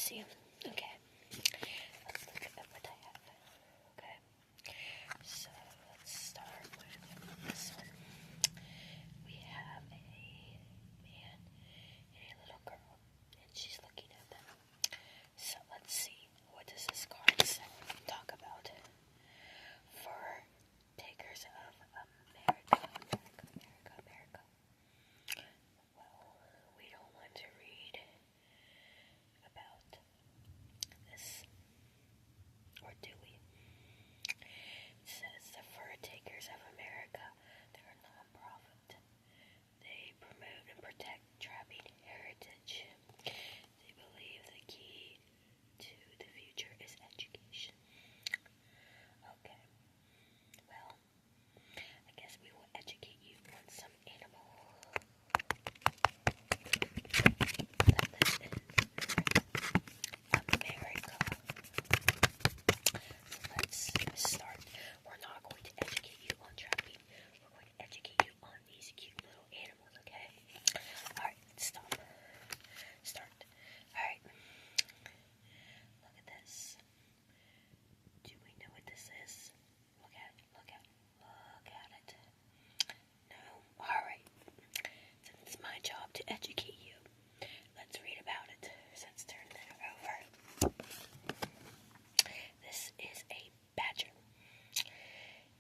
see. Okay. Let's look at what I have. Okay. So let's start with this one. We have a man and a little girl, and she's looking at them. So let's see. What does this card say? Talk about for takers of America. Well, we don't want to read about this, or do we? It says the Fur Takers of America. They're a non-profit. They promote and protect trapping heritage. They believe the key to the future is education. Okay, well, I guess we will educate you on some animal that live in America. So let's start. We're not going to educate you on trapping. We're going to educate you on these cute little animals, okay? Alright, stop. Start. Alright. Look at this. Do we know what this is? Look at it. Look at it. Look at it. No? Alright. Since it's my job to educate you, let's read about it. So let's turn that over. This is a badger.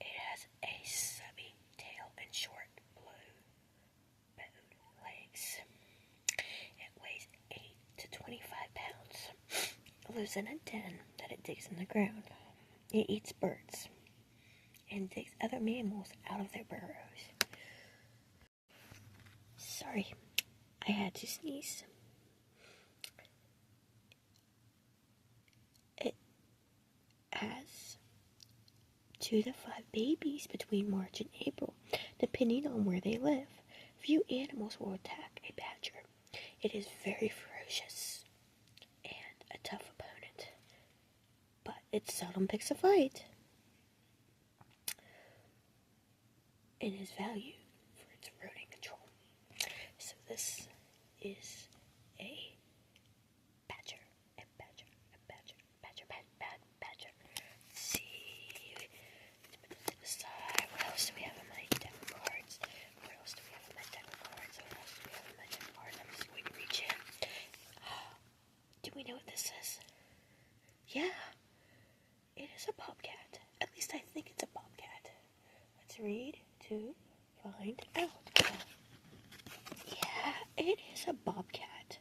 It has a stubby tail and short blue-bowed legs. It weighs 8 to 25 pounds. It lives in a den that it digs in the ground. It eats birds and digs other mammals out of their burrows. Sorry, I had to sneeze. It has 2 to 5 babies between March and April, depending on where they live. Few animals will attack a badger. It is very ferocious and a tough opponent, but it seldom picks a fight and is valued for its rodent control. So this is a badger. Badger. Let's see. Let's put this to the side. What else do we have in my deck of cards? I'm just going to reach in. Do we know what this is? Yeah. It is a bobcat. At least I think it's a bobcat. Let's read to find out. Yeah, it is a bobcat.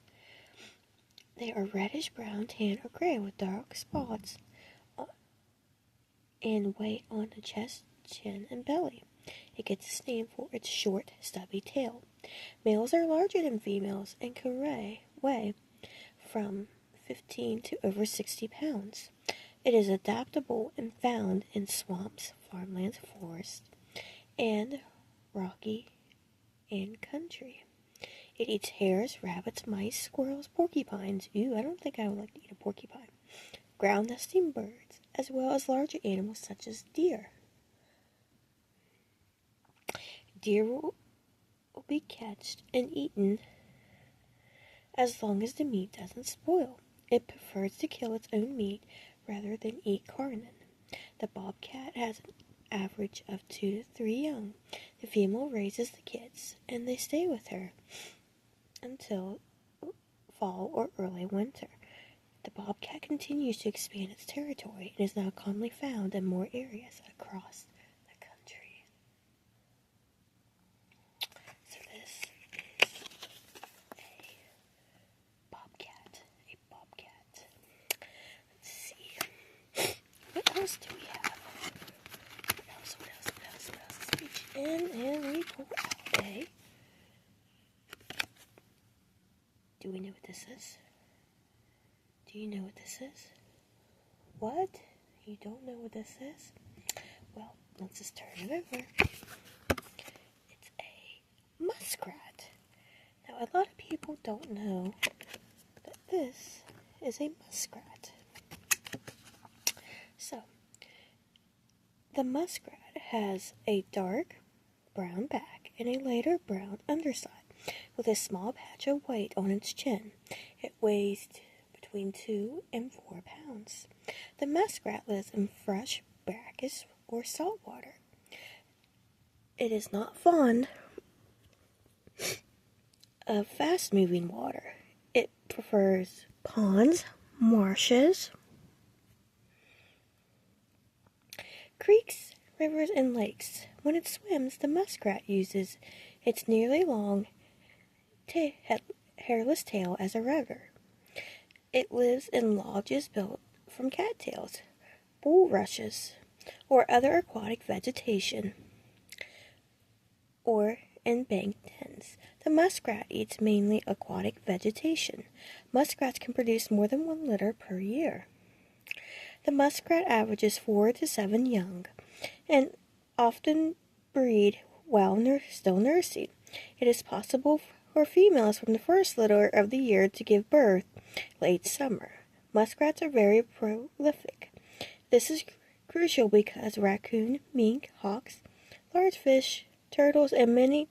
They are reddish brown, tan, or gray with dark spots and white on the chest, chin, and belly. It gets its name for its short, stubby tail. Males are larger than females and can weigh from 15 to over 60 pounds. It is adaptable and found in swamps, farmlands, forests, and rocky and country. It eats hares, rabbits, mice, squirrels, porcupines. Ooh, I don't think I would like to eat a porcupine. Ground nesting birds, as well as larger animals such as deer. Deer will be catched and eaten as long as the meat doesn't spoil. It prefers to kill its own meat rather than eat carne. The bobcat has an average of 2 to 3 young. The female raises the kids, and they stay with her until fall or early winter. The bobcat continues to expand its territory and is now commonly found in more areas across the country. So this is a bobcat. Let's see. What else do we have? What else? Let's reach in and we pull out a... Do we know what this is? Do you know what this is? What? You don't know what this is? Well, let's just turn it over. It's a muskrat. Now, a lot of people don't know that this is a muskrat. So, the muskrat has a dark brown back and a lighter brown underside with a small patch of white on its chin. It weighs between 2 and 4 pounds. The muskrat lives in fresh, brackish, or salt water. It is not fond of fast-moving water. It prefers ponds, marshes, creeks, rivers, and lakes. When it swims, the muskrat uses its nearly long, hairless tail as a rudder. It lives in lodges built from cattails, bulrushes, or other aquatic vegetation, or in bank dens. The muskrat eats mainly aquatic vegetation. Muskrats can produce more than 1 litter per year. The muskrat averages 4 to 7 young, and often breed while still nursing. It is possible for females from the first litter of the year to give birth late summer. Muskrats are very prolific. This is crucial because raccoon, mink, hawks, large fish, turtles, and many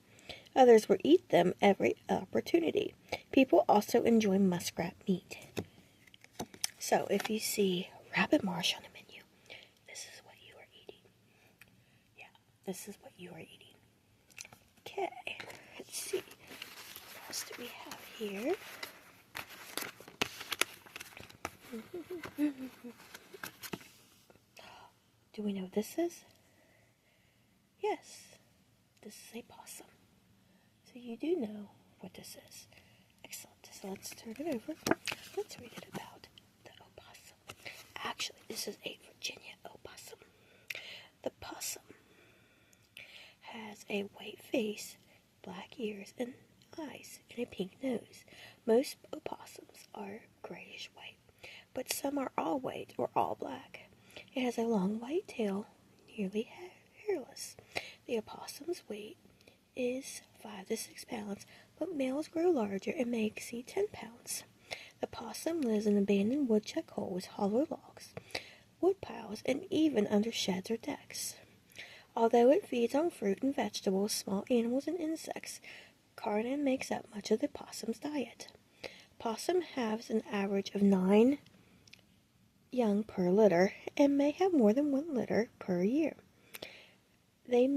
others will eat them every opportunity. People also enjoy muskrat meat. So if you see rabbit marsh on the menu, this is what you are eating. Yeah, this is what you are eating. Okay, let's see. What else do we have here? Do we know what this is? Yes, this is a possum. So you do know what this is. Excellent. So let's turn it over. Let's read it about the opossum. Actually, this is a Virginia opossum. The possum has a white face, black ears and eyes, and a pink nose. Most opossums are grayish white, but some are all white or all black. It has a long white tail, nearly hairless. The opossum's weight is 5 to 6 pounds, but males grow larger and may exceed 10 pounds. The possum lives in abandoned woodchuck holes, hollow logs, wood piles, and even under sheds or decks. Although it feeds on fruit and vegetables, small animals, and insects, carrion makes up much of the possum's diet. Possum has an average of 9 young per litter and may have more than 1 litter per year. They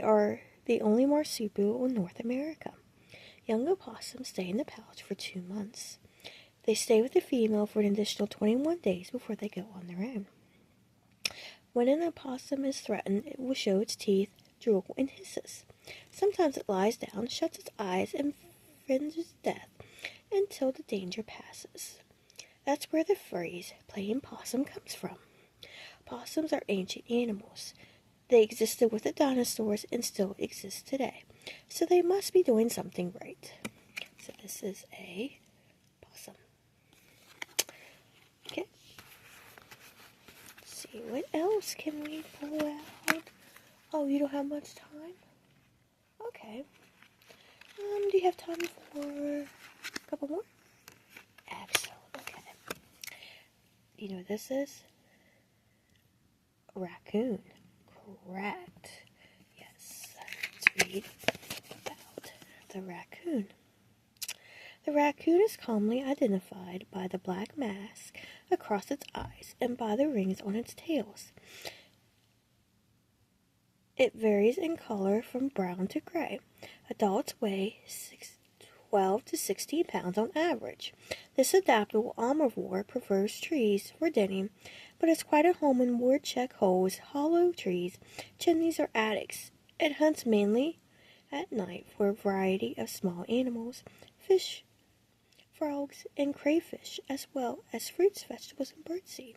are the only marsupial in North America. Young opossums stay in the pouch for 2 months. They stay with the female for an additional 21 days before they go on their own. When an opossum is threatened, it will show its teeth, drool, and hisses. Sometimes it lies down, shuts its eyes, and fringes death until the danger passes. That's where the phrase playing possum comes from. Possums are ancient animals. They existed with the dinosaurs and still exist today, so they must be doing something right. So this is a possum. Okay. Let's see, what else can we pull out? Oh, you don't have much time? Okay. Do you have time for a couple more? Excellent. Okay. You know what this is? Raccoon. Correct. Yes. Let's read about the raccoon. The raccoon is commonly identified by the black mask across its eyes and by the rings on its tails. It varies in color from brown to gray. Adults weigh 12 to 16 pounds on average. This adaptable omnivore prefers trees for dining, but is quite at home in woodchuck holes, hollow trees, chimneys, or attics. It hunts mainly at night for a variety of small animals, fish, frogs, and crayfish, as well as fruits, vegetables, and birdseed.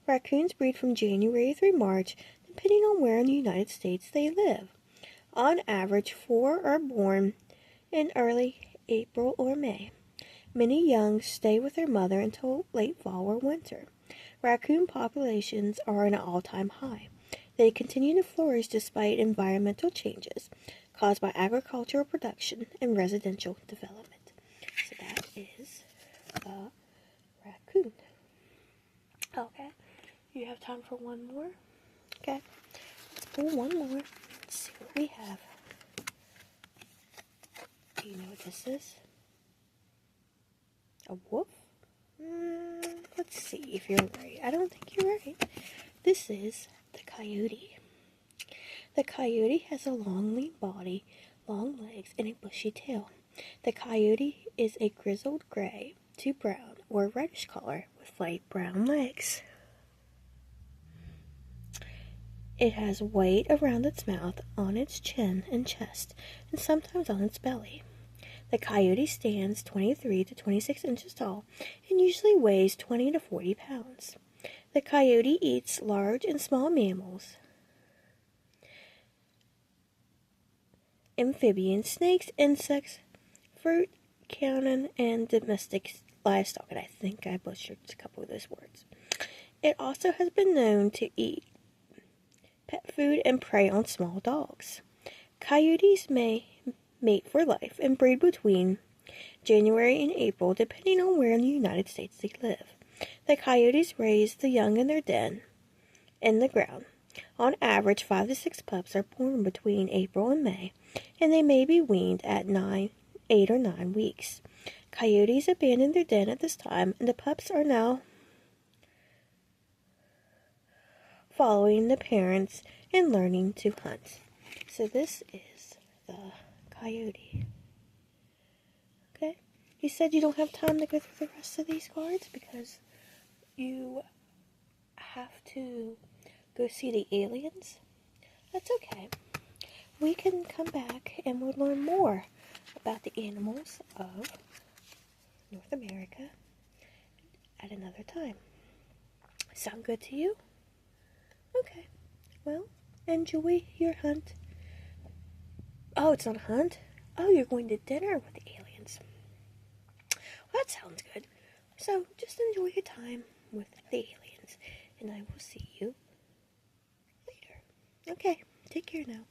Raccoons breed from January through March, depending on where in the United States they live. On average, 4 are born in early April or May. Many young stay with their mother until late fall or winter. Raccoon populations are at an all-time high. They continue to flourish despite environmental changes caused by agricultural production and residential development. So that is a raccoon. Okay, you have time for one more? Okay, let's pull one more. Let's see what we have. Do you know what this is? A wolf? Let's see if you're right. I don't think you're right. This is the coyote. The coyote has a long, lean body, long legs, and a bushy tail. The coyote is a grizzled gray to brown or reddish color with light brown legs. It has white around its mouth, on its chin and chest, and sometimes on its belly. The coyote stands 23 to 26 inches tall and usually weighs 20 to 40 pounds. The coyote eats large and small mammals, amphibians, snakes, insects, fruit, cannon, and domestic livestock. And I think I butchered a couple of those words. It also has been known to eat pet food and prey on small dogs. Coyotes may mate for life and breed between January and April, depending on where in the United States they live. The coyotes raise the young in their den in the ground. On average, 5 to 6 pups are born between April and May, and they may be weaned at 8 or 9 weeks. Coyotes abandon their den at this time, and the pups are now following the parents and learning to hunt. So this is the coyote. Okay? You said you don't have time to go through the rest of these cards because you have to go see the aliens. That's okay. We can come back and we'll learn more about the animals of North America at another time. Sound good to you? Okay. Well, enjoy your hunt. Oh, it's not a hunt? Oh, you're going to dinner with the aliens. Well, that sounds good. So, just enjoy your time with the aliens, and I will see you later. Okay, take care now.